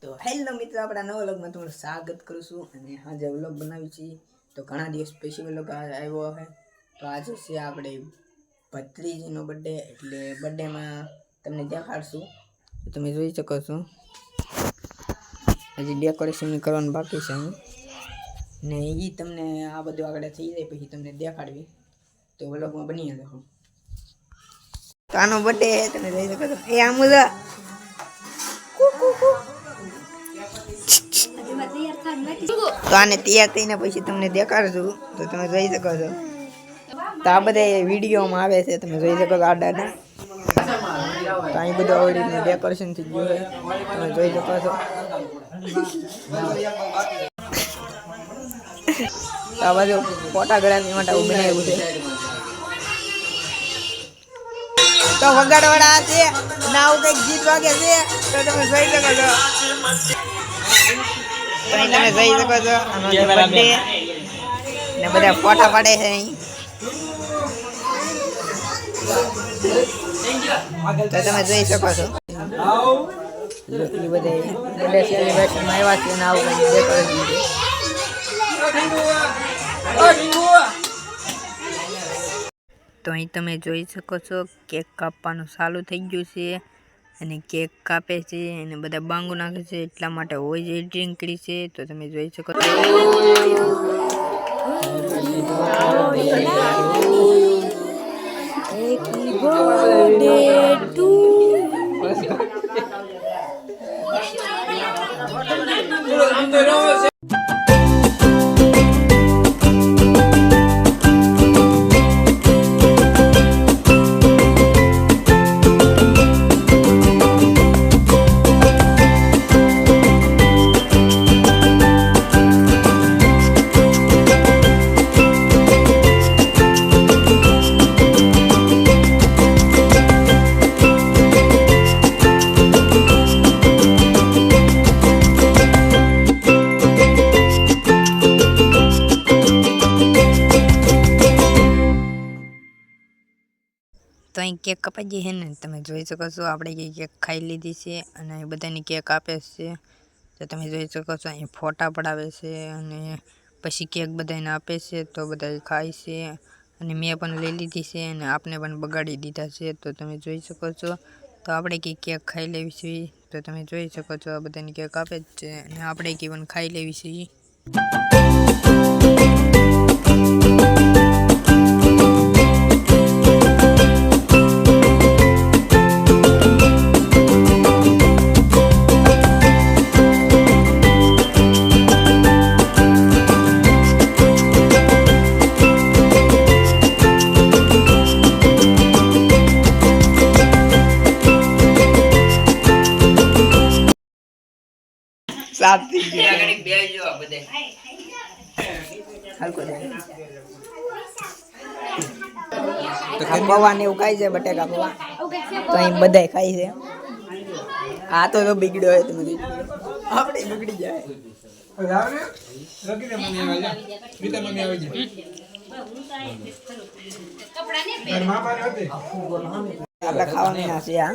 તો હેલો મિત્રો, આપણા નવા વ્લોગમાં તમારું સ્વાગત કરું છું. અને આજે વ્લોગ બનાવી છીએ તો ઘણા દિવસ પછી વ્લોગ આવ્યો છે. તો આજે છે આપણે ભત્રીજીનો બર્થડે, એટલે બર્થડેમાં તમને દેખાડશું. તો તમે જોઈ શકો છો હજી ડેકોરેશન કરવાનું બાકી છે ને એ તમને આ બધું આગળ થઈ જાય પછી તમને દેખાડવી. તો વ્લોગમાં બની જશે. તો આનો બર્થડે તમે જોઈ શકો છો. એ આમુદા તો આને તૈયાર થઈને પછી તમને દેખાડશું. તો તમે જોઈ શકો છો. તો આ બધા વિડીયોમાં આવે છે, તમે જોઈ શકો છો. આડાને તો અહીં બધું આવી રીતનું ડેકોરેશન થઈ ગયું છે, તમે જોઈ શકો છો. તો આ બાજુ ફોટોગ્રાફી માટે આવું બનાવ્યું છે. તો વગાડવાળા છે ના, આવું કંઈક ગીત વાગે છે. તો તમે જોઈ શકો છો. તમે જોઈ શકો છો આનો બર્થડે ને બધા ફોટા પાડે છે અહીં. તો તમે જોઈ શકો છો એ બધા બર્થડે સેલિબ્રેશનમાં આવ્યા છે ને આવું કંઈક ડેકોરેશન છે. તો અહીં તમે જોઈ શકો છો કેક કાપવાનું ચાલુ થઈ ગયું છે અને કેક કાપે છે અને બધા બાંગુ નાખે છે, એટલા માટે વોઇસ એડિટિંગ કરી છે. તો તમે જોઈ શકો છો. તો અહીં કેક કપાઈ ગઈ છે ને, તમે જોઈ શકો છો. આપણે કેક ખાઈ લીધી છે અને બધાની કેક આપે છે. તો તમે જોઈ શકો છો અહીં ફોટા પડાવે છે અને પછી કેક બધાને આપે છે. તો બધા ખાય છે અને મેં પણ લઈ લીધી છે અને આપને પણ બગાડી દીધા છે. તો તમે જોઈ શકો છો. તો આપણે કેક ખાઈ લેવી છીએ. તો તમે જોઈ શકો છો આ બધાની કેક આપે જ છે અને આપણે પણ ખાઈ લેવી છીએ. સાફ થઈ ગયું. પૌવા ને એવું ખાય છે, બટેકા પૌવા. તો અહીં બધા ખાય છે. આ તો બગડ્યો હોય, તમે આપણે બગડી જાય. આપણે ખાવાની ના છે આ.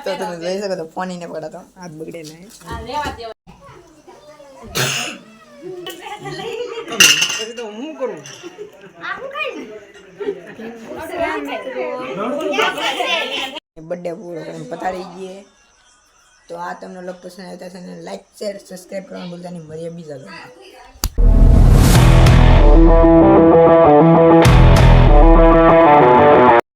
તો તમે જોઈ શકો તો ફોન ને પડાતો હાથ બગડે નહીં. બર્થડે પૂરો કરીને પતાવી ગઈએ. તો આ તમને લોક પસંદ આવતા છે ને લાઈક, શેર, સબસ્ક્રાઈબ કરવાનું ભૂલતા નહીં. મળીએ બીજા લોકો.